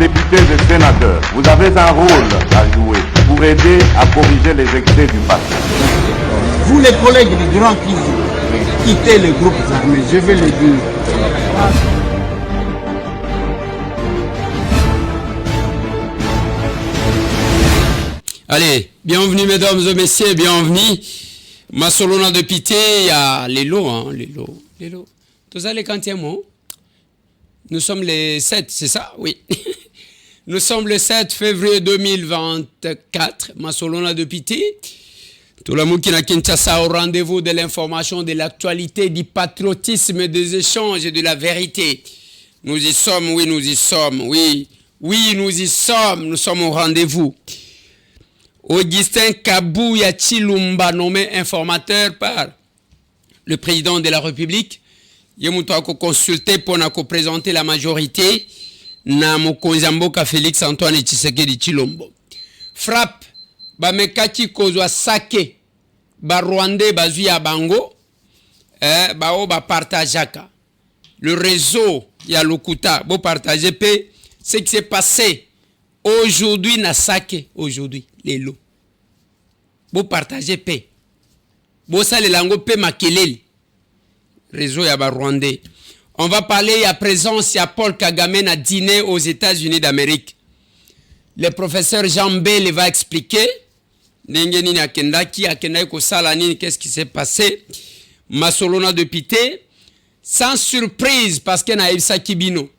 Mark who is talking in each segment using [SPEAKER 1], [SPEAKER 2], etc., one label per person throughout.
[SPEAKER 1] députés et sénateurs, vous avez un rôle à jouer pour aider à corriger les excès du passé.
[SPEAKER 2] Vous les collègues du Grand qui quittez les groupes armés, je vais le dire.
[SPEAKER 3] Allez, bienvenue mesdames et messieurs, bienvenue. Masolona de Pité, il y a les lots, hein, les lots. Tout ça, les quantièmes, nous sommes les 7, c'est ça? Oui. Nous sommes le 7 février 2024, Masolona de Pité. Tout le monde qui n'a Kinshasa au rendez-vous de l'information, de l'actualité, du patriotisme, des échanges et de la vérité. Nous y sommes, oui, nous y sommes, oui. Oui, nous y sommes, nous sommes au rendez-vous. Augustin Kabouya Chilumba, nommé informateur par le président de la République. Il a consulté pour présenter la majorité. Na Mokonzamboka Félix Antoine Tshisekedi Chilombo. Frappe, Bamekaki Kozwa Sake, Rwandais Bazuya Bango, Bao partageaka. Le réseau, il y a l'Okuta, Bo partager ce qui s'est passé aujourd'hui na Sake, aujourd'hui, les lots. Bo partager paix. Bo sa le lango pe makeleli. Réseau ya ba Rwandais. On va parler à présence, il y a Paul Kagame à dîner aux États-Unis d'Amérique. Le professeur Jean Bell va expliquer qu'est-ce qui s'est passé. Masolona de Pité, sans surprise parce qu'il y a Ibsa Kibino.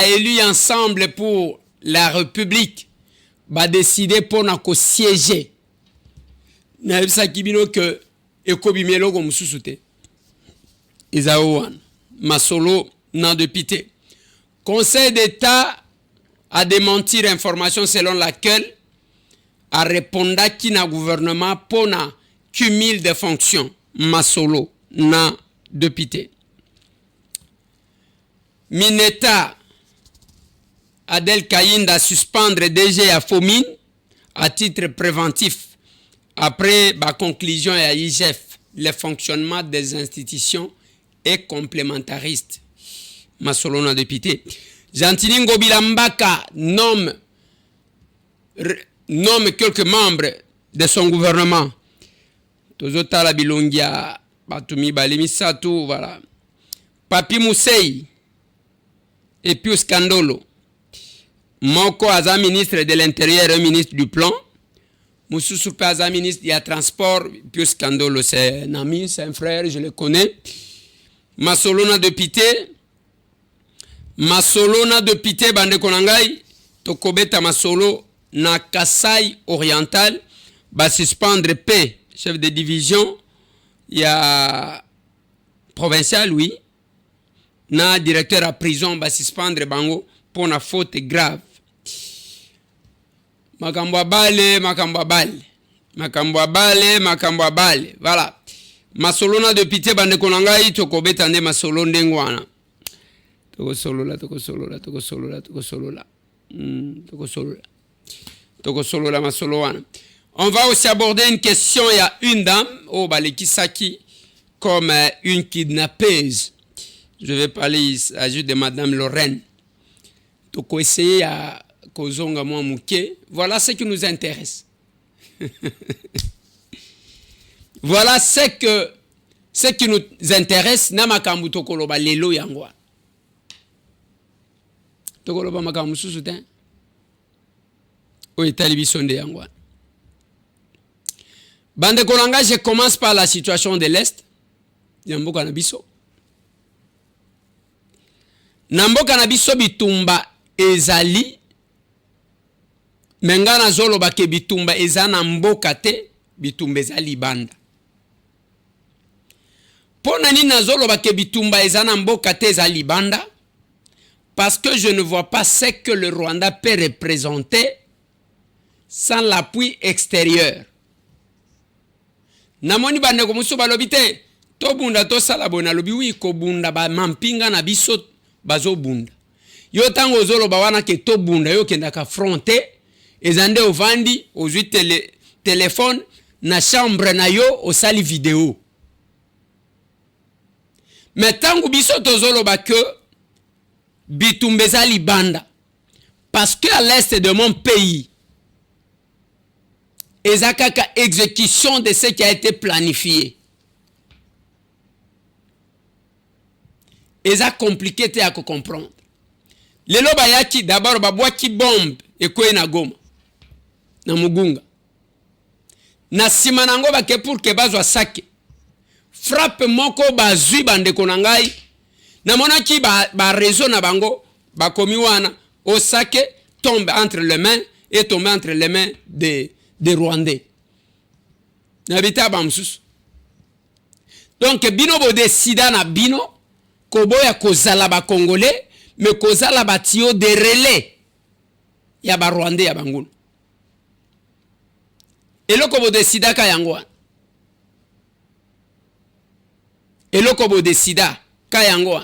[SPEAKER 3] Élu ensemble pour la République, décider pour nous siéger. Ibsa Kibino que Ekobimelo comme sous-souté. Isaouan, Masolo, nan de Pité. Conseil d'État a démenti l'information selon laquelle a répondu qu'il n'a gouvernement pour na cumul de fonctions. Masolo, nan de Pité. Mineta Adel Kayinde a suspendre DG à Fomine à titre préventif après la conclusion à IGF, le fonctionnement des institutions et complémentariste. Masolona de Pité. Gentili Ngobila Mbaka nomme quelques membres de son gouvernement. Tozota la Bilongia, Batumi Balimisatu, voilà. Papi Moussei et Pius Kandolo. Moko Aza ministre de l'Intérieur et ministre du Plan. Moussou Soupe Aza ministre du Transport. Pius Kandolo, c'est un ami, c'est un frère, je le connais. Masolona de Pité bande konangai tokobeta masolo na Kasai oriental suspendre P chef de division ya provincial oui na directeur à prison suspendre bango pour na faute grave makambo abale voilà. Masolona de Pité bande konangai tokobeta nde masolo ndengwana toko solola masolo wana. On va aussi aborder une question. Il y a une dame Balekisaki comme une kidnappeuse. Je vais parler, il s'agit de madame Lorraine. Toko essayer à kozonga mwa muke. Voilà ce qui nous intéresse. Voilà ce qui nous intéresse. Namakambu tokoloba lelo yangwa. Tokoloba makamu susuten. O etalibisonde yangwa. Bande kolanga, je commence par la situation de l'Est. Yamboka nabiso. Namboka nabiso bitumba ezali. Mengana zolo bake bitumba ezana mboka te. Bitumba ezali banda. Pona ni nazolo bake bitumba ezana mboka te ezali banda. Parce que je ne vois pas ce que le Rwanda peut représenter sans l'appui extérieur. Namoni bande ko musu balobi te to bunda to sala bona lobi wi ko bunda ba mampinga na biso bazo bunda. Yo tango zolo ba wana ke to bunda yo kenda ka fronter ezande ovandi ozwi téléphone na chambre na yo osali vidéo. Mais tango biso to zolo ba que bitumbeza libanda Parce qu'à l'est de mon pays, ezakaka exécution de ce qui a été planifié. Eza compliqué te à comprendre. Lelo bayaki d'abord babwaki bombe ekoye na Goma. Na Mugunga. Na sima nango bake pour que bazwa sake. Frappe moko bazui bandeko na ngai. Na monaki ba réseau na bango bakomi wana au sake tombe entre les mains et tombe entre les mains des Rwandais. Nabita bamsus. Donc bino bo décida na bino koboya kozala ba Congolais mais kozala ba tio de relais ya ba Rwandais ya banguna. Eloko bo décida ka yango. Eloko bo décida ka yango.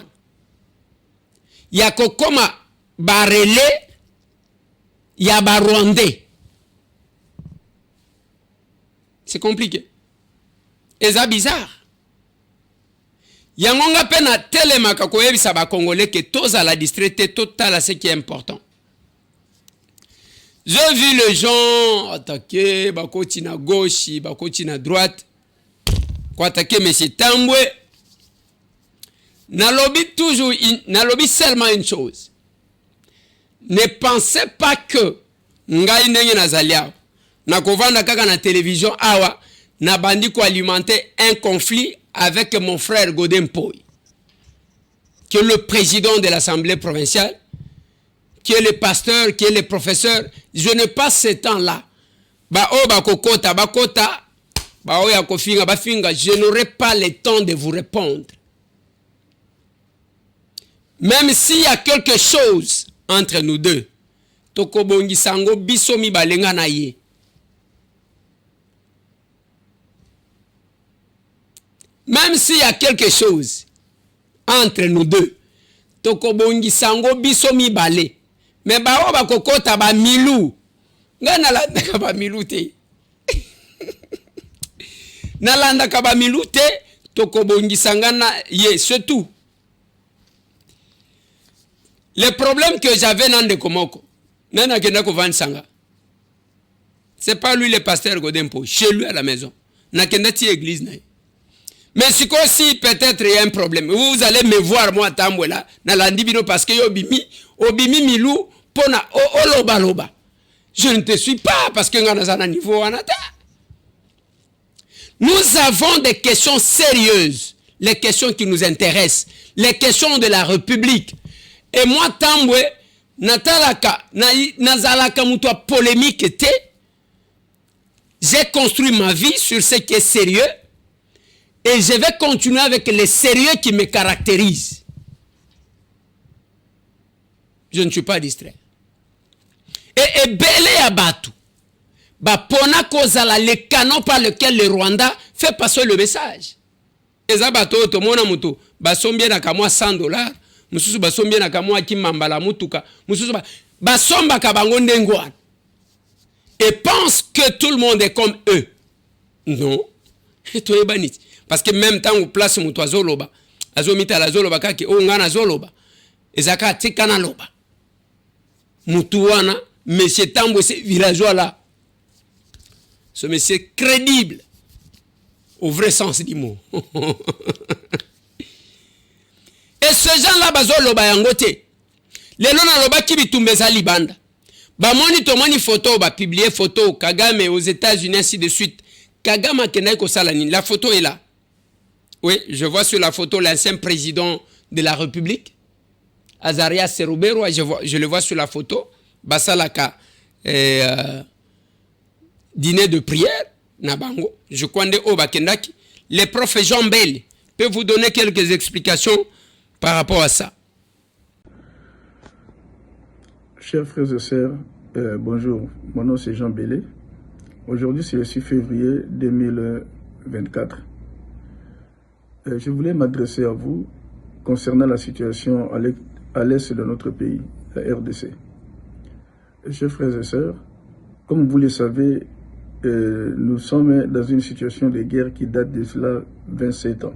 [SPEAKER 3] Ya kokoma ba relais ya ba Rwandais. C'est compliqué. Et ça bizarre. Yangonga pena telema kakoyebisa ba Congolais que tous à la distraite totale à ce qui est important. J'ai vu les gens attaquer bakoti na gauche, bakoti na droite. Kwa attaquer M. Tambwe. Nalobi seulement une chose. Ne pensez pas que ngai nenge nazalia na kovanda kaka na télévision awa na bandi ko alimenter un conflit avec mon frère Godin Mpoyi, qui est le président de l'Assemblée provinciale, qui est le pasteur, qui est le professeur. Je n'ai pas ce temps-là. Je n'aurai pas le temps de vous répondre. Même s'il y a quelque chose entre nous deux, tokobongi sango bisomi balenga na ye. Même s'il y a quelque chose entre nous deux, tokobongi sango bisomi bale. Mais bao bakokota ba milu. Ngana la ndaka ba milu te. Nalanda ka ba milu te, tokobongi sangana ye, c'est tout. Le problème que j'avais dans le Komoko, c'est pas lui le pasteur Godempo, chez lui à la maison. Nakendati église na. Mais si aussi peut-être il y a un problème. Vous allez me voir moi tambwela na landibino parce que obimi milou pona oloba loba. Je ne te suis pas parce que ngana niveau anata. Nous avons des questions sérieuses, les questions qui nous intéressent, les questions de la République. Et moi, Tambwe, nazalaka mutwa polémique te. J'ai construit ma vie sur ce qui est sérieux. Et je vais continuer avec les sérieux qui me caractérisent. Je ne suis pas distrait. Et belé abatu. Pona kozala le canon par lequel le Rwanda fait passer le message. Et abato to mona mutu basombie na kamwa $100. Mususu basombie na kamwa kimambala mutuka. Mususu basomba kabango ndengwa. Et pense que tout le monde est comme eux. Non. Et toi banit. Parce que même temps où place mutu azoloba. Azomita la zoloba kaki o ngana zoloba. Ezaka tikana loba. Mutu wana monsieur Tambwe ce villageois là. Ce monsieur crédible au vrai sens du mot. Et ce gens-là, bazoloba yangote. Les lona loba ki bitumbeza libanda. Bamoni tomoni photo, publier photo, Kagame aux États-Unis, ainsi de suite. Kagame kenai ko salani. La photo est là. Oui, je vois sur la photo l'ancien président de la République, Azaria Serubero, je le vois sur la photo. Basalaka, dîner de prière, Nabango, je connais Obakendaki. Le prof Jean Bell peut vous donner quelques explications par rapport à ça.
[SPEAKER 4] Chers frères et sœurs, bonjour, mon nom c'est Jean Bellé. Aujourd'hui c'est le 6 février 2024. Je voulais m'adresser à vous concernant la situation à l'est de notre pays, la RDC. Chers frères et sœurs, comme vous le savez, nous sommes dans une situation de guerre qui date de cela 27 ans.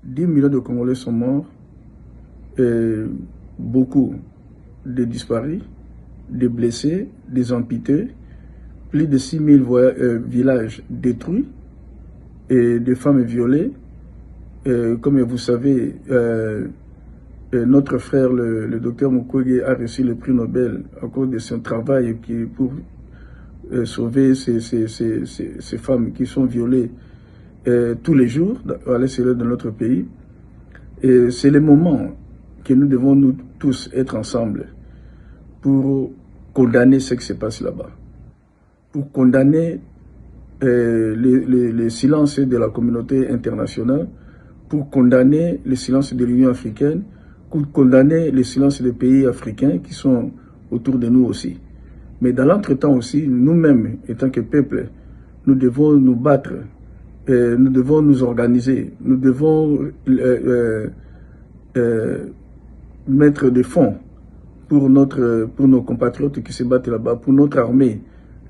[SPEAKER 4] 10 millions de Congolais sont morts, et beaucoup de disparus, des blessés, des amputés, plus de 6000 villages détruits et des femmes violées. Comme vous savez, notre frère, le docteur Mukwege, a reçu le prix Nobel à cause de son travail pour sauver ces femmes qui sont violées tous les jours à l'extérieur de notre pays. Et c'est le moment que nous devons nous tous être ensemble pour condamner ce qui se passe là-bas, pour condamner les silences de la communauté internationale, pour condamner les silences de l'Union africaine, pour condamner les silences des pays africains qui sont autour de nous aussi. Mais dans l'entretemps aussi, nous-mêmes, étant que peuple, nous devons nous battre, nous devons nous organiser, nous devons mettre des fonds pour nos compatriotes qui se battent là-bas, pour notre armée.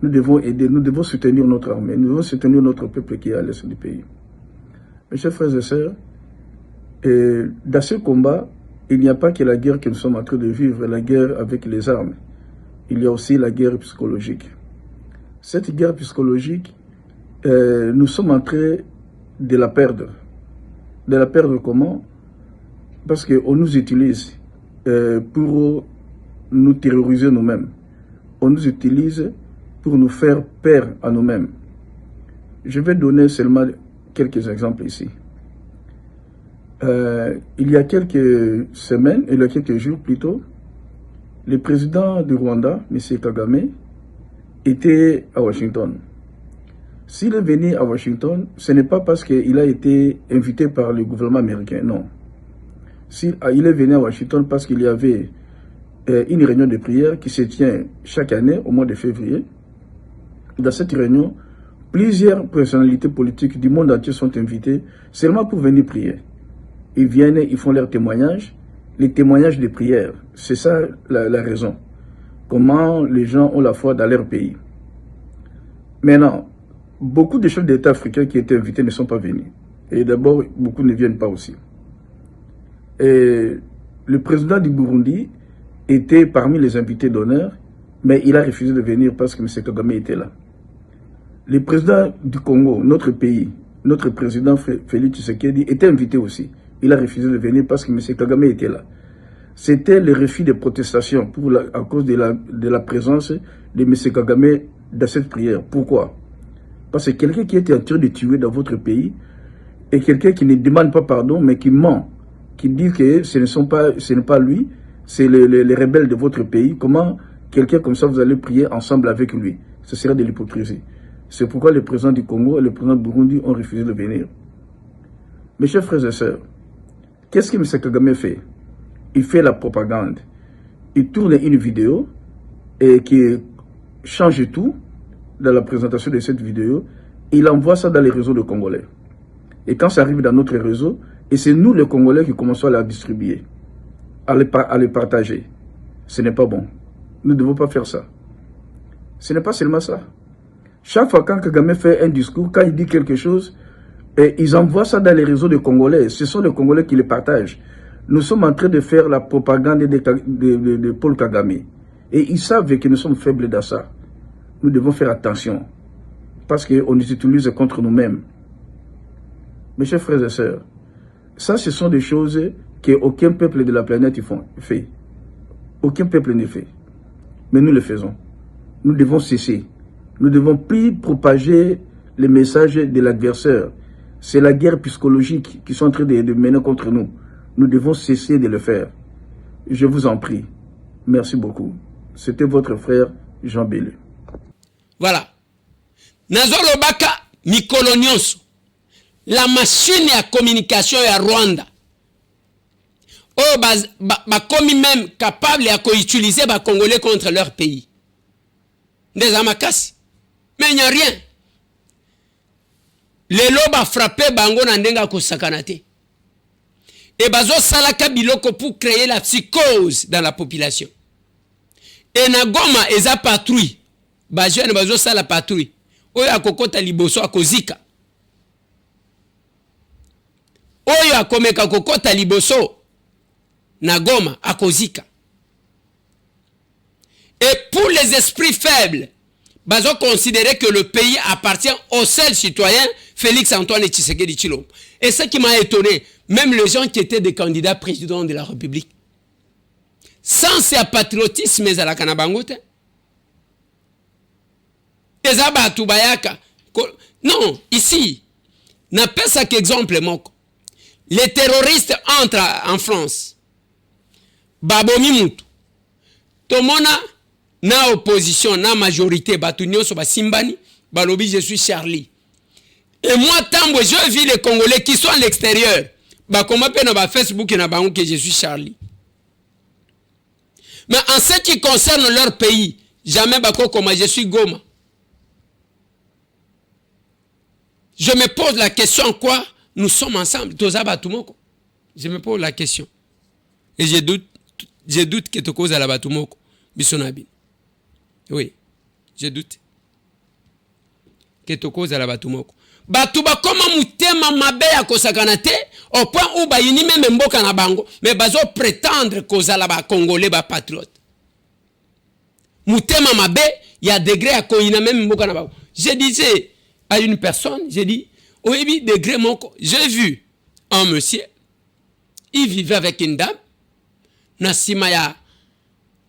[SPEAKER 4] Nous devons aider, nous devons soutenir notre armée, nous devons soutenir notre peuple qui est à l'est du pays. Mes chers frères et sœurs, dans ce combat, il n'y a pas que la guerre que nous sommes en train de vivre, la guerre avec les armes. Il y a aussi la guerre psychologique. Cette guerre psychologique, nous sommes en train de la perdre. De la perdre comment? Parce qu'on nous utilise pour nous terroriser nous-mêmes. On nous utilise pour nous faire peur à nous-mêmes. Je vais donner seulement quelques exemples ici. Il y a quelques semaines, il y a quelques jours plutôt, le président du Rwanda, M. Kagame, était à Washington. S'il est venu à Washington, ce n'est pas parce qu'il a été invité par le gouvernement américain, non. Il est venu à Washington parce qu'il y avait une réunion de prière qui se tient chaque année au mois de février. Dans cette réunion, plusieurs personnalités politiques du monde entier sont invitées seulement pour venir prier. Ils viennent, ils font leurs témoignages, les témoignages de prière. C'est ça la raison. Comment les gens ont la foi dans leur pays. Maintenant, beaucoup de chefs d'État africains qui étaient invités ne sont pas venus. Et d'abord, beaucoup ne viennent pas aussi. Et le président du Burundi était parmi les invités d'honneur, mais il a refusé de venir parce que M. Kagame était là. Le président du Congo, notre pays, notre président Félix Tshisekedi était invité aussi. Il a refusé de venir parce que M. Kagame était là. C'était le refus de protestation à cause de la présence de M. Kagame dans cette prière. Pourquoi? Parce que quelqu'un qui était en train de tuer dans votre pays et quelqu'un qui ne demande pas pardon, mais qui ment, qui dit que ce n'est pas lui, c'est les rebelles de votre pays. Comment quelqu'un comme ça, vous allez prier ensemble avec lui? Ce serait de l'hypocrisie. C'est pourquoi le président du Congo et le président du Burundi ont refusé de venir. Mes chers frères et sœurs, qu'est-ce que M. Kagame fait? Il fait la propagande. Il tourne une vidéo et qui change tout dans la présentation de cette vidéo. Il envoie ça dans les réseaux de Congolais. Et quand ça arrive dans notre réseau, et c'est nous les Congolais qui commençons à la distribuer, à les partager. Ce n'est pas bon. Nous ne devons pas faire ça. Ce n'est pas seulement ça. Chaque fois quand Kagame fait un discours, quand il dit quelque chose, et ils envoient ça dans les réseaux de Congolais. Ce sont les Congolais qui les partagent. Nous sommes en train de faire la propagande de Paul Kagame. Et ils savent que nous sommes faibles dans ça. Nous devons faire attention. Parce qu'on nous utilise contre nous-mêmes. Mes chers frères et sœurs, ça, ce sont des choses qu'aucun peuple de la planète fait. Aucun peuple ne fait. Mais nous le faisons. Nous devons cesser. Nous ne devons plus propager les messages de l'adversaire. C'est la guerre psychologique qu'ils sont en train de mener contre nous. Nous devons cesser de le faire. Je vous en prie. Merci beaucoup. C'était votre frère Jean Bélé.
[SPEAKER 3] Voilà. Nazolo Baka Mikolo Nyonso. La machine à communication à Rwanda. Oh, bakomi même capable à utiliser les Congolais contre leur pays. Des amakasi. Mais il n'y a rien. Les lobes frappé bango nandenga ko sakanate. Et bazo salaka biloko pour créer la psychose dans la population. Et na Goma eza patrouille. Bajene bazo sala patrouille. Oyo akokota liboso akozika. Oyo akomeka kokota liboso na Goma akozika. Et pour les esprits faibles, ils ont considéré que le pays appartient au seul citoyen, Félix-Antoine Tshisekedi Tshilombo. Et ce qui m'a étonné, même les gens qui étaient des candidats présidents de la République, sans ce patriotisme, ils allaient à Bangote. Non, ici, n'a pas ça qu'exemple. Les terroristes entrent en France. Babomi Moutou. Tomona, na opposition, na majorité, Batunio Soba Simbani, Balobi, je suis Charlie. Et moi, tant que je vis les Congolais qui sont à l'extérieur, comment peut na Facebook et na que je suis Charlie. Mais en ce qui concerne leur pays, jamais bako comme je suis Goma. Je me pose la question en quoi nous sommes ensemble. Je me pose la question. Et je doute que tu causes à la Batumoko. Bissonabi. Oui, je doute. Que tu causes à la Batumoko. Batuba comment mutema mabe ya kosakanate au point où ba yini même mboka na bango mais bazo prétendre causa la ba congolais ba patriote. Mutema mabe ya degré à koina même mboka na bango. Je disais à une personne, j'ai dit oui degré moko, j'ai vu un monsieur, il vivait avec une dame, Nasimaya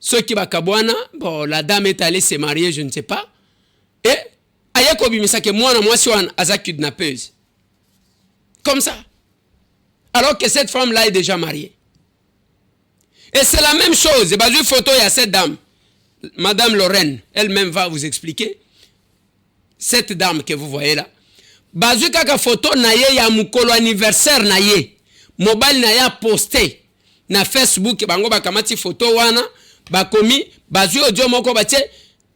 [SPEAKER 3] ceux qui bakabwana, bon la dame est allée se marier, je ne sais pas. Et ayako bimisa que moi si on a kidnappeuse. Comme ça. Alors que cette femme-là est déjà mariée. Et c'est la même chose. Et une photo, il y a cette dame. Madame Lorraine, elle-même va vous expliquer. Cette dame que vous voyez là. Bazu kaka photo naye ya mukolo anniversaire naye. Mobile naye a posté. Na Facebook, bango bakamati photo wana. Bakomi, bazu ojo moko bache.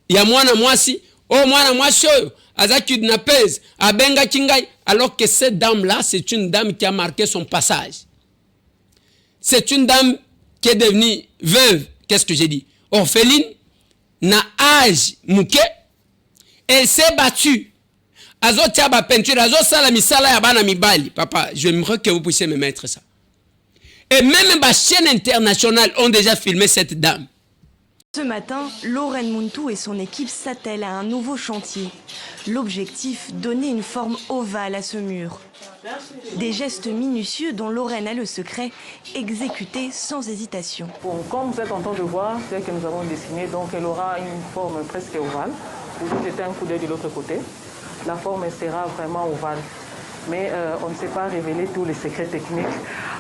[SPEAKER 3] Ya mwana mwasi. Oh, mwana mwasi oyo. Aza kidnappeuse. Abenga kingai. Alors que cette dame-là, c'est une dame qui a marqué son passage. C'est une dame qui est devenue veuve. Qu'est-ce que j'ai dit? Orpheline. Na âge mouké. Elle s'est battue. Azo tiaba peinture. Azo sala misala ya bana mibali. Papa, j'aimerais que vous puissiez me mettre ça. Et même les chaînes internationales ont déjà filmé cette dame.
[SPEAKER 5] Ce matin, Lorraine Muntu et son équipe s'attellent à un nouveau chantier. L'objectif, donner une forme ovale à ce mur. Des gestes minutieux dont Lorraine a le secret, exécutés sans hésitation.
[SPEAKER 6] Bon, comme vous êtes en train de voir, c'est que nous avons dessiné, donc elle aura une forme presque ovale. Vous jetez un coup d'œil de l'autre côté. La forme sera vraiment ovale. Mais on ne sait pas révéler tous les secrets techniques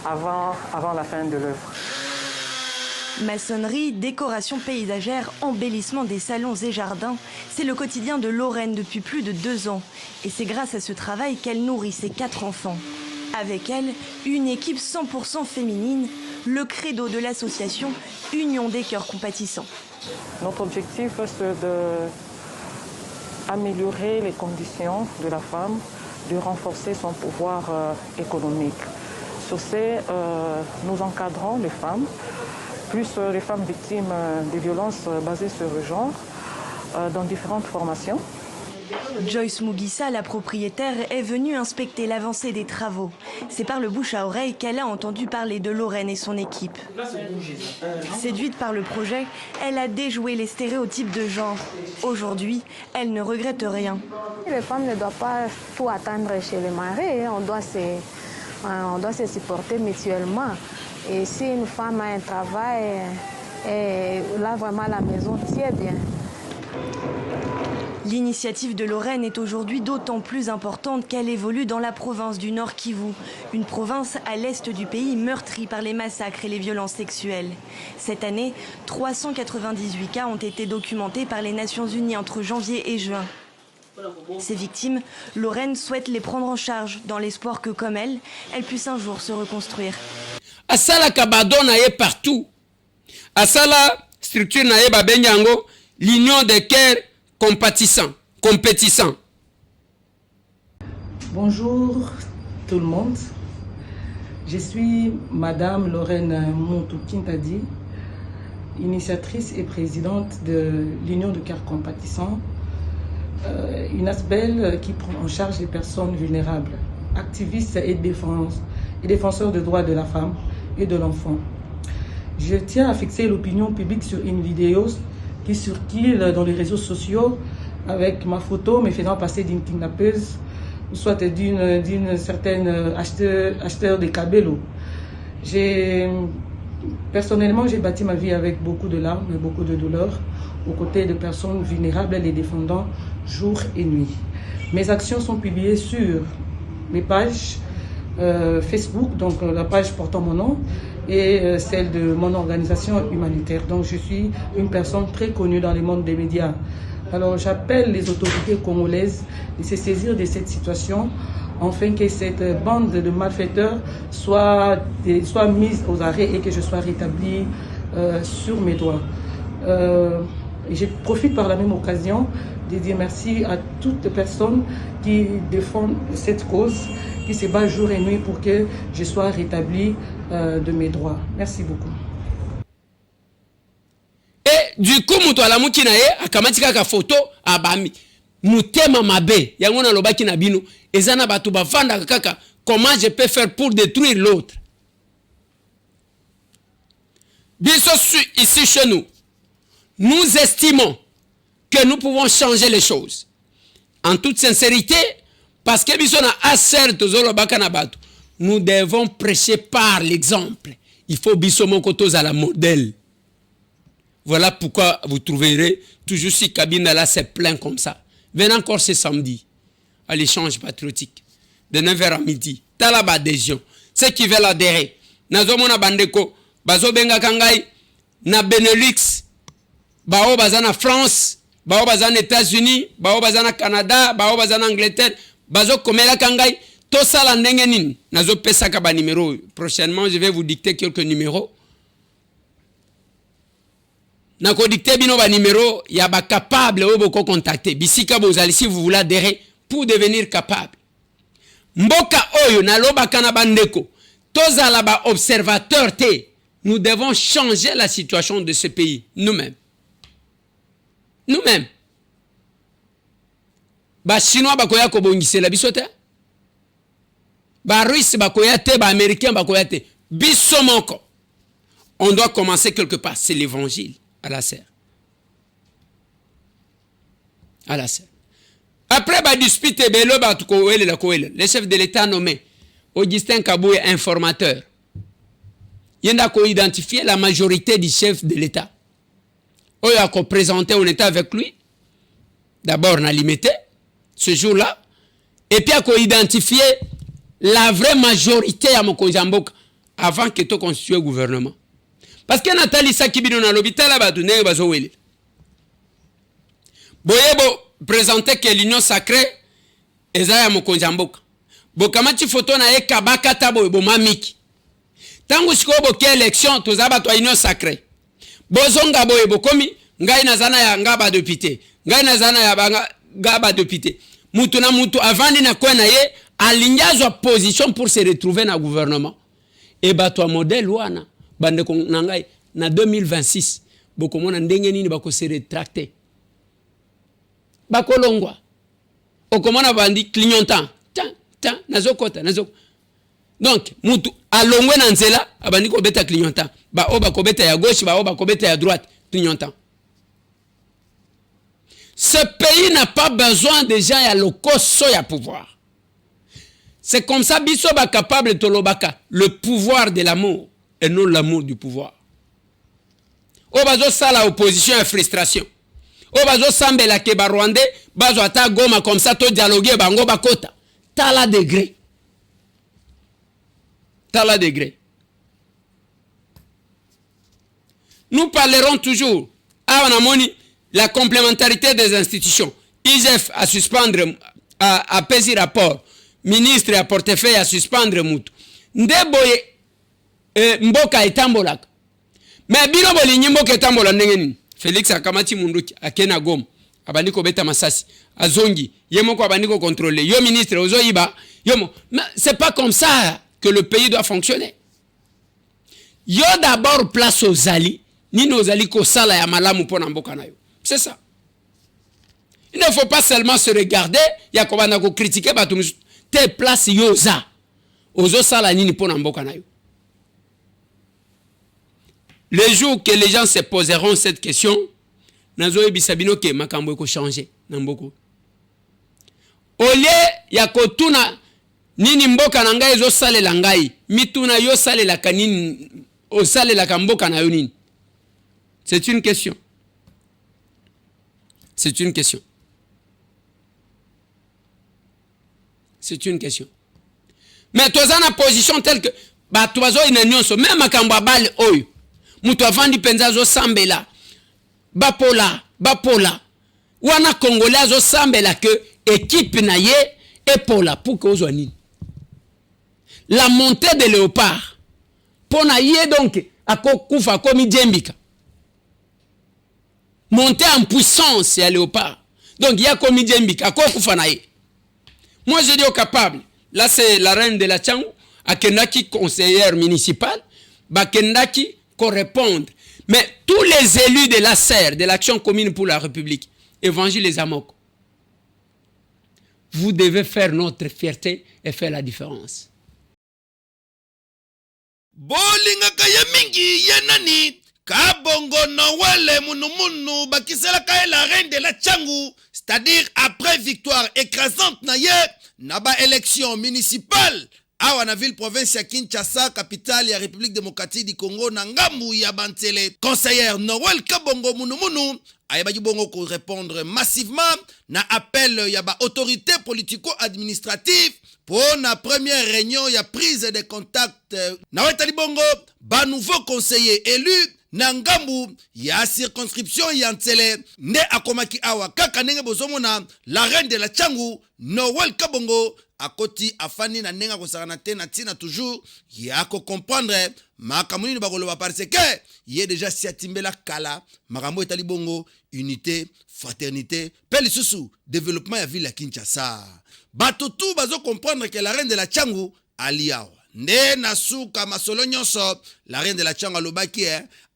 [SPEAKER 6] avant la fin de l'œuvre.
[SPEAKER 5] Maçonnerie, décoration paysagère, embellissement des salons et jardins, c'est le quotidien de Lorraine depuis plus de 2 ans. Et c'est grâce à ce travail qu'elle nourrit ses 4 enfants. Avec elle, une équipe 100% féminine, le credo de l'association Union des cœurs compatissants.
[SPEAKER 6] Notre objectif, c'est d'améliorer les conditions de la femme, de renforcer son pouvoir économique. Sur ce, nous encadrons les femmes, plus les femmes victimes de violences basées sur le genre, dans différentes formations.
[SPEAKER 5] Joyce Mugissa, la propriétaire, est venue inspecter l'avancée des travaux. C'est par le bouche à oreille qu'elle a entendu parler de Lorraine et son équipe. Séduite par le projet, elle a déjoué les stéréotypes de genre. Aujourd'hui, elle ne regrette rien.
[SPEAKER 7] Les femmes ne doivent pas tout attendre chez les maris, on doit se supporter mutuellement. Et si une femme a un travail, là vraiment la maison tient bien.
[SPEAKER 5] L'initiative de Lorraine est aujourd'hui d'autant plus importante qu'elle évolue dans la province du Nord Kivu, une province à l'est du pays meurtrie par les massacres et les violences sexuelles. Cette année, 398 cas ont été documentés par les Nations Unies entre janvier et juin. Ces victimes, Lorraine souhaite les prendre en charge dans l'espoir que, comme elle, elles puissent un jour se reconstruire.
[SPEAKER 3] Asala kabadona est partout. Asala structure nae babenyango l'union des cœurs compatissants.
[SPEAKER 8] Bonjour tout le monde. Je suis Madame Lorraine Muntu Kintadi, initiatrice et présidente de l'Union de cœurs compatissants, une ASBEL qui prend en charge les personnes vulnérables, activistes et défenseurs des droits de la femme et de l'enfant. Je tiens à fixer l'opinion publique sur une vidéo qui circulent dans les réseaux sociaux avec ma photo me faisant passer d'une kidnappeuse ou soit d'une certaine acheteur de cabello. Personnellement, j'ai bâti ma vie avec beaucoup de larmes et beaucoup de douleurs aux côtés de personnes vulnérables et les défendant jour et nuit. Mes actions sont publiées sur mes pages Facebook, donc la page portant mon nom, et celle de mon organisation humanitaire. Donc je suis une personne très connue dans le monde des médias. Alors j'appelle les autorités congolaises de se saisir de cette situation afin que cette bande de malfaiteurs soit mise aux arrêts et que je sois rétablie sur mes droits. Je profite par la même occasion de dire merci à toutes les personnes qui défendent cette cause, qui se battent jour et nuit pour que je sois rétablie de mes droits. Merci beaucoup.
[SPEAKER 3] Et du coup, mutu alamuki na ye akamatika ka photo abami mutema mabe yango na lobaki na bino ezana batu bavanda kaka comment je peux faire pour détruire l'autre. Biso ici chez nous, nous estimons que nous pouvons changer les choses en toute sincérité parce que biso na aser tozolo baka na batu, nous devons prêcher par l'exemple. Il faut biso moko tozala modèle. Voilà pourquoi vous trouverez toujours si Kabila là c'est plein comme ça. Venez encore ce samedi à l'échange patriotique de 9h à midi. Tala ba adhésion. Ceux qui veulent adhérer. Nazomona bandeko bazo benga kangai na Benelux, bao bazana France, bao bazana États-Unis, bao bazana Canada, bao bazana Angleterre, bazo komela kangai to sala ndenge nini. Nazo pesa ka ba numéro. Prochainement je vais vous dicter quelques numéros. Nako dicté bino ba numéro ya ba capable ou boko contacter bisika bozali si vous voulez adhérer pour devenir capable. Mboka oyo na lobaka na bandeko tozala ba observateur te. Nous devons changer la situation de ce pays nous-mêmes. Nous-mêmes. Ba chinois bakoya ko bongisela biso te. Ba russe bakoya te, ba américain bakoya te. Biso moko. On doit commencer quelque part, c'est l'évangile. À la serre. À la serre. Après, le chef de l'État nommé Augustin Kaboué, informateur. Il a identifié la majorité du chef de l'État. Il a présenté, on était avec lui. D'abord, on a limité ce jour-là. Et puis, il a identifié la vraie majorité à Mokonjambok avant que tu constitue le gouvernement. Parce que Nathalie Sakibino na l'hôpital là batu ne bazo wele. Boyebo présenter que l'union sacrée ezaya Mokonjamboka. Bo kamati photo na ye kabaka tabo bo mamiki. Tangu siko bo ke élection to zaba to union sacrée. Bozonga boyebo komi ngai nazana ya ngaba député. Ngai nazana ya ngaba député. Mutu na mutu avandi na kwa na ye alinyazwa position pour se retrouver na gouvernement. Et bato modèle wana bandeko nangai na 2026 bokomona ndenge nini bako se rétracter bakolongwa okomona bandi clignotant ta nazokota donc mutu alongwe na nzela abandi ko beta clignotant ba oba ko beta ya gauche ba oba ko beta ya droite clignotant. Ce pays n'a pas besoin de gens ya lokoso ya pouvoir. C'est comme ça biso ba capable tolobaka le pouvoir de l'amour et non l'amour du pouvoir. Obazo sala opposition et frustration. Obazo sambela ke ba Rwandais bazo ata goma comme ça to dialoguer bango bakota. Tala degré. Tala degré. Nous parlerons toujours à la complémentarité des institutions. IGF à suspendre à peser rapport. Ministre à portefeuille à suspendre mutu. Ndeboye mboka etambolaka. Mais bino bolinyi mboka etambola ndenge nini? Félix akamati munduki akena Goma. Abandiko beta masasi. Azongi. Yemoko abandiko contrôler. Yo ministre ozoyiba. Yomo. Mais c'est pas comme ça que le pays doit fonctionner. Yo d'abord place aux alliés. Ni nos alliés ko sala ya malamu pona mboka na yo. C'est ça. Il ne faut pas seulement se regarder. Ya kobana ko critiquer batu te place yoza. Ozo sala nini pona mboka na yo. Le jour que les gens se poseront cette question, nazo yebisa bino ke makambo eko changer na mboko. Olie ya kotuna nini mboka na ngai ezo salela ngai, mituna yo salela kanini o salela ka mboka na yo nini. C'est une question. C'est une question. C'est une question. Mais tu as une position telle que bah tu as une union même makambo abale oyo. Mutu avandi penza zo sambela. Bapola. Wana Congolais zo sambela que équipe na ye epola pour que ozwa nini. La montée de léopard. Pona ye donc akokufa komi djembika. Monter en puissance ya léopard. Donc ya komi djembika akokufa na ye. Moi je dis au capable. Là c'est la reine de la Tchangou, Akendaki conseillère municipale, Bakendaki correspondre. Mais tous les élus de la SER, de l'Action commune pour la République, Évangile les Amok, vous devez faire notre fierté et faire la différence.
[SPEAKER 9] Bolinga kaya mingi yenani kabongo Noël munu bakisela kaya la reine de la Tchangou, c'est-à-dire après victoire écrasante na ye naba élection municipale awa na ville province ya Kinshasa, capitale ya République démocratique du Congo na ngambu ya Bantele. Conseillère Noël Kabongo Munu ayebaki bongo ko répondre massivement na appel ya ba autorité politico-administrative pour na première réunion ya prise de contact na wetali bongo ba nouveau conseiller élu na ngambu ya circonscription ya Ntsele nde akomaki awa kaka ndenge bozomona la reine de la Tchangou Noël Kabongo akoti afani na nenga kosakana te na tina toujours ya ko comprendre makamuni ni bakoloba parce que yé déjà siatimbela kala makambo etali bongo unité fraternité peli susu développement ya ville ya Kinshasa bato tout bazo comprendre que la reine de la Tchangou aliawa nde na suka masolo nyonso la reine de la Tchangou alobaki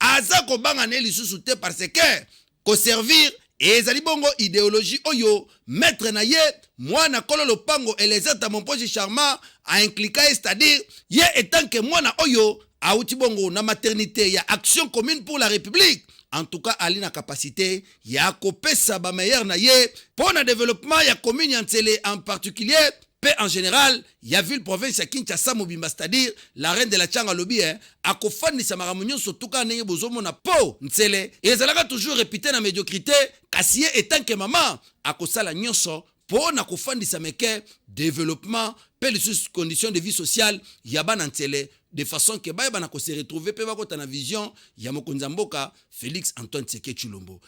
[SPEAKER 9] aza ko banga ne lisusu te parce que ko servir et ezali bongo idéologie oyo maître na ye mwana kololo pango elezata mon proche charmant a impliqué, c'est-à-dire ye étant que mwana oyo auti bongo na maternité ya Action commune pour la République. En tout cas ali na capacité ya kopesa ba meilleur na ye pour na développement ya commune ya Ntsele en particulier paix en général, il y a vu le province à Kinshasa Mobimba, c'est-à-dire la reine de la Tchanga lobby, a kofani sa maramunion surtout quand neye bozomo na po Ntsele. Et ça l'a toujours répété na médiocrité, kasiye etant que maman a kosala nyonso pour na kofani sa meke développement, paix les conditions de vie sociale, yaba na Ntsele. De façon que ba na ko se retrouver pe ba ko na vision ya mokonza mboka Félix Antoine Tshisekedi Tshilombo.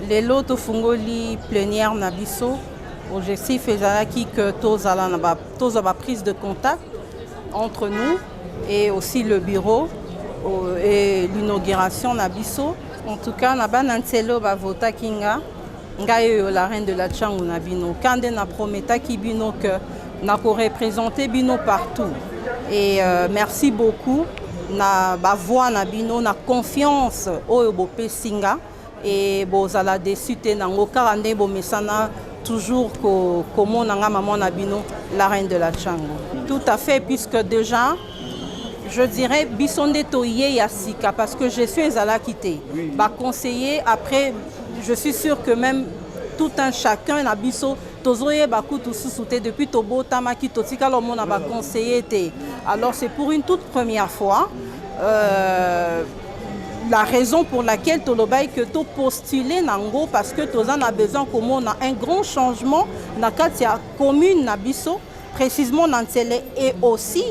[SPEAKER 10] Les lots fungoli plénière na biso. Objectif est que tous la prise de contact entre nous et aussi le bureau et l'inauguration Nabiso. En tout cas, Nabanantelo va voter Kinga, la reine de la Tchangou Nabino. Quand on a promis Bino que n'a représenté Bino partout. Et merci beaucoup. Na voix Nabino, na confiance au Obope Singa et bozala dessus nango karande bo mesana toujours comme on a maman Nabino, la reine de la Tchangou. Tout à fait, puisque déjà, je dirais, Bissonde Toye Yassika, parce que je suis Zala Kité. Bah, conseiller, après, je suis sûr que même tout un chacun, Nabiso, Tozoye Bakou, tout sous-souté, depuis Tobo, Tamaki, Totika, l'homme a conseillé. Alors, c'est pour une toute première fois. La raison pour laquelle Tolobaï que tu postulé Nango parce que Tozan a besoin comme on a un grand changement dans la commune Nabiso, précisément dans Ntsele et aussi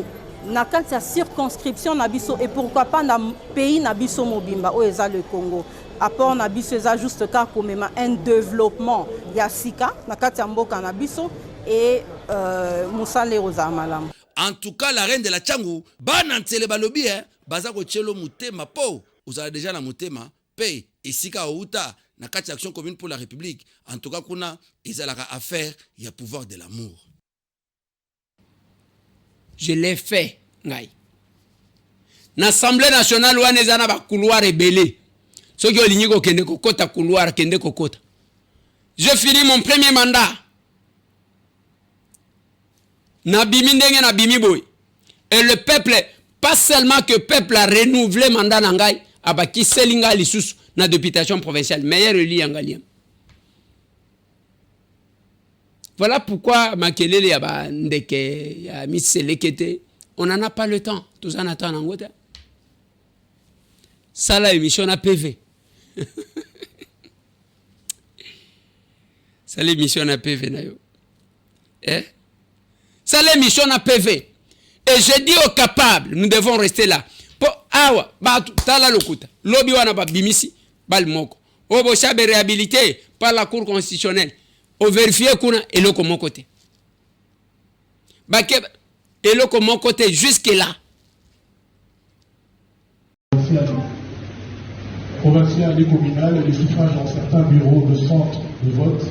[SPEAKER 10] dans la circonscription Nabiso et pourquoi pas dans le pays Nabiso Mobimba où est le Congo. Apport Nabiso est juste car comme un développement Yassika dans la Mboka Nabiso et Moussa Leroza Malam.
[SPEAKER 9] En tout cas la reine de la Tchangou, ba Ntsele balobi bazako tchelo mutema po. Vous avez déjà la motema, paye, et si ka outa, na kati Action commune pour la République, en tout cas, kuna, ils ont affaire, il y a pouvoir de l'amour.
[SPEAKER 3] Je l'ai fait, Ngaï. L'Assemblée nationale, ouane zana ba couloir rebelle. Ceux qui ont ligné au kende kokota couloir, kende kokota. Je finis mon premier mandat. Nabimi ndenge nabimi boy. Et le peuple, pas seulement que le peuple a renouvelé le mandat Nangaï, abaki selinga lisusu na députation provinciale meilleur élu Yangaliam. Voilà pourquoi Makelele yaba ndeke ya Miss Selekete, on n'en a pas le temps. Tout ça n'attend en Angote. Ça la émission à PV. Ça l'émission à PV na yo. Eh? Ça l'émission à PV. Et je dis aux capables, nous devons rester là. Pour awa, batu, tala lokuta. Lobi wana ba bimisi, bal moko. Obo chabe réhabilité par la Cour constitutionnelle. O vérifier kuna eloko mon côté. Bake eloko mon côté jusque là.
[SPEAKER 11] Provincial et communal, les suffrages dans certains bureaux de centre de vote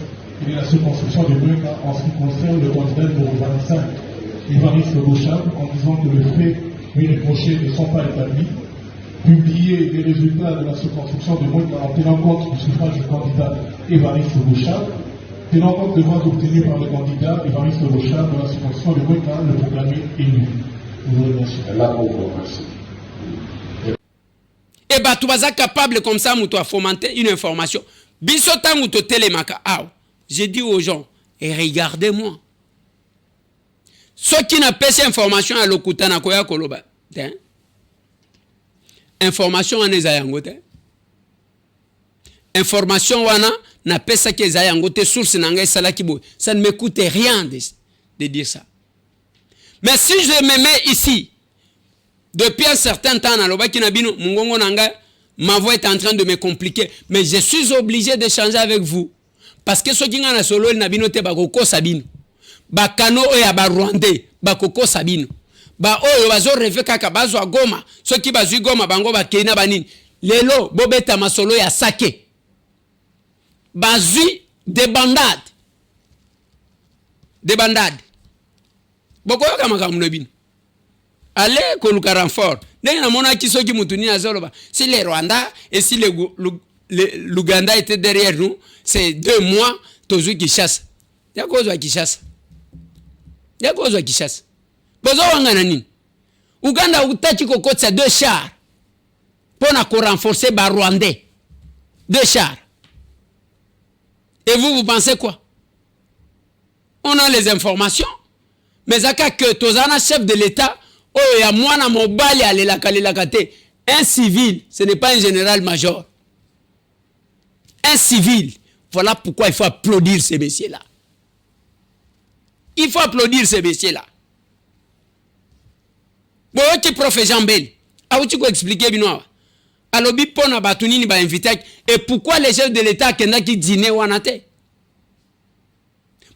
[SPEAKER 11] et la circonscription de Mouéka en ce qui concerne le candidat numéro 25, Évariste Gauchable, en disant que les faits lui reprochés ne sont pas établis. Publier les résultats de la circonscription de Mouéka en tenant compte du suffrage du candidat Évariste Gauchable, tenant compte des voix obtenues par le candidat Évariste Gauchable dans la circonscription de Mouéka, le proclamer élu. Je vous remercie.
[SPEAKER 3] Et bah tu vas capable comme ça de fomenter une information. Bisotan ou télémaka. J'ai dit aux gens, et regardez-moi. Ceux qui n'ont pas cette information à l'okutana koya koloba. Information en ezayangote. Information wana n'a pas ça que ezayangote source nanga salakibo. Ça ne me coûte rien de dire ça. Mais si je me mets ici, depuis un certain temps, ma voix est en train de me compliquer. Mais je suis obligé d'échanger avec vous. Parce que ce qui est solo, il n'y a pas de sabino. Bakano oya ba Rwandais, bakoko sabino. Ba oyo bazo reve kaka bazo Goma. Ceux qui bazo Goma bango ba kena banini. Lelo bobeta masolo ya sake. Bazui des bandades. Des bandades. Boko yoka makamno bino. Allez, koluka renfort. Si les Rwandais et si l'Ouganda étaient derrière nous, c'est 2 mois, tous qui chassent. Il y a cause qui chasse. Il y a cause qui chasse. Bozo wanganani. Ouganda utachi kokotsa 2 chars pour renforcer les Rwandais. 2 chars. Et vous pensez quoi? On a les informations, mais aka que tozana chef de l'État. Oh, ya mwana mobali alelakate. Un civil, ce n'est pas un général-major. Un civil. Voilà pourquoi il faut applaudir ces messieurs-là. Il faut applaudir ces messieurs-là. Bon, ok, prof Jean-Bel. Ah, tu peux expliquer, binoa. Alors, bipona batunini ba invité. Et pourquoi les chefs de l'État kenda ki dîner wanate?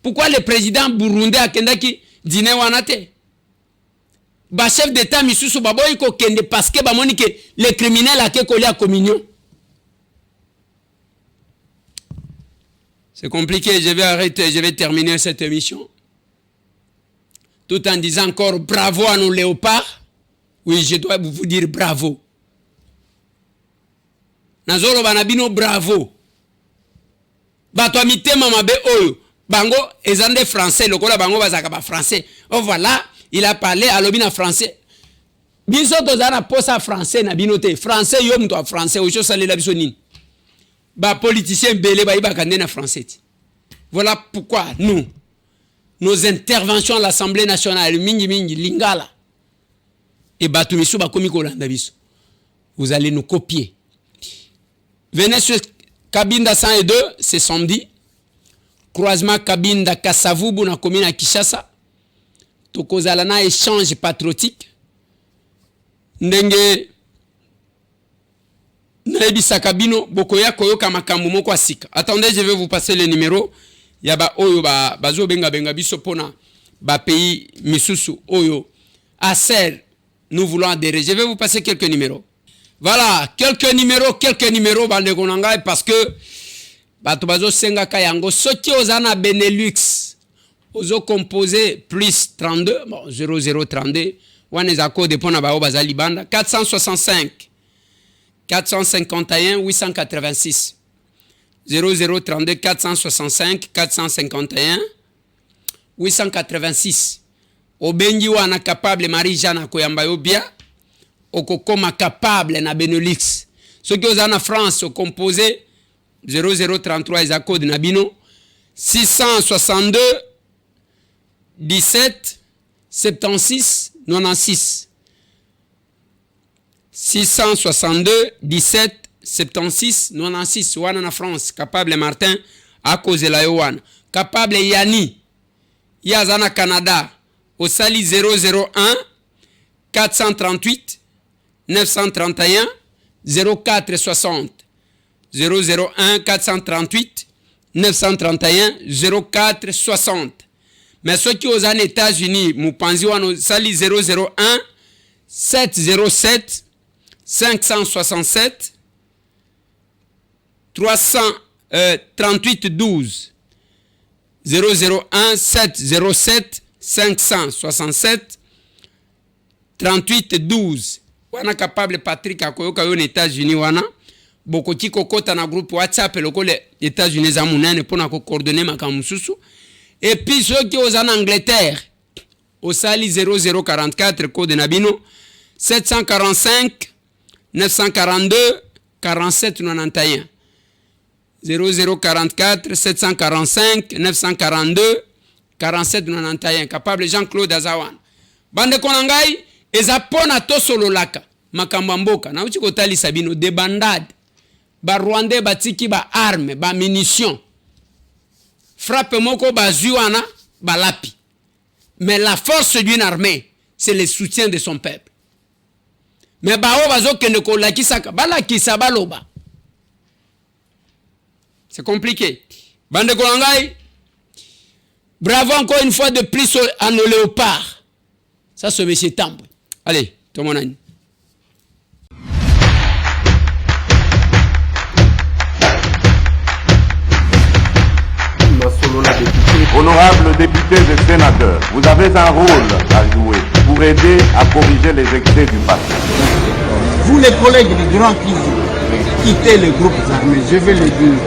[SPEAKER 3] Pourquoi le président burundais a kenda ki dîner wanate? Ba chef d'état misusu baboy ko kende parce que ba moni que les criminels a ke collé à communion. C'est compliqué, je vais arrêter, je vais terminer cette émission. Tout en disant encore bravo à nos léopards. Oui, je dois vous dire bravo. Nazolo banabino bravo. Bato mitema mabe oyo. Bango ezande français, lokola bango bazaka ba français. Oh voilà. Il a parlé à l'obina français. Biso tozana posa français na binote. Français yom to français. Ocho sale la bisonine. Ba politicien belé ba iba kande na français. Voilà pourquoi nous, nos interventions à l'Assemblée nationale, mingi mingi lingala. Et batumisu ba komi kolanda biso. Vous allez nous copier. Venez sur Cabinda 102, c'est samedi. Croisement Cabinda Kasavubu na commune à Kinshasa. Tokozalana échange patriotique. Ndenge Naibisa Kabino Bokoya Koyoka Makambu Moko Asika. Attendez, je vais vous passer le numéro. Yaba Oyo Bazo Benga Benga Biso Pona ba pays Misusu Oyo Aser. Nous voulons adhérer. Je vais vous passer quelques numéros. Voilà, quelques numéros bande konanga parce que bato bazo senga kayango soki ozana Benelux. Ozo composé plus 32, bon, 0032, waneza code pour na bao bazali banda, 465, 451, 886, 0032, 465, 451, 886. Obengi wana capable Marie-Jeanne Koyamba yo bien, okokoma capable na Benelux. Ceux qui sont en France, composé 0033 et à code Nabino 662 17 76 96 662 17 76 96 wana na France capable Martin à cause de la Yohan capable Yani Yazana Canada au Sali 001 438 931 0460 001 438 931 0460. Mais ceux qui sont aux États-Unis, Moupanzi Wano Sali 001 707 567 338 12 001 707 567 38 12. Wana capable Patrick akoyoka yo États-Unis wana bokoti kokota na groupe WhatsApp loko les États-Unis za munene pona ko coordonner makamususu. Et puis ceux qui sont en Angleterre au Sali 0044 code Nabino 745 942 47 91 0044 745 942 47 91 capable Jean-Claude Azawan bande konangai ezapona to solo laka makambo mboka na uchi kotali sabino de bandade ba Rwandais batiki ba armes ba munitions frappe moko ba zuana ba lapi. Mais la force d'une armée c'est le soutien de son peuple. Mais ba o bazo kende ko lakisaka balakisa baloba. C'est compliqué. Bande Kolangai, bravo encore une fois de plus à nos léopards. Ça c'est monsieur Tambo. Allez, tout le monde.
[SPEAKER 1] Honorables députés et sénateurs, vous avez un rôle à jouer pour aider à corriger les excès du passé.
[SPEAKER 2] Vous les collègues du Grand Kivu, quittez les groupes armés, je vais le dire.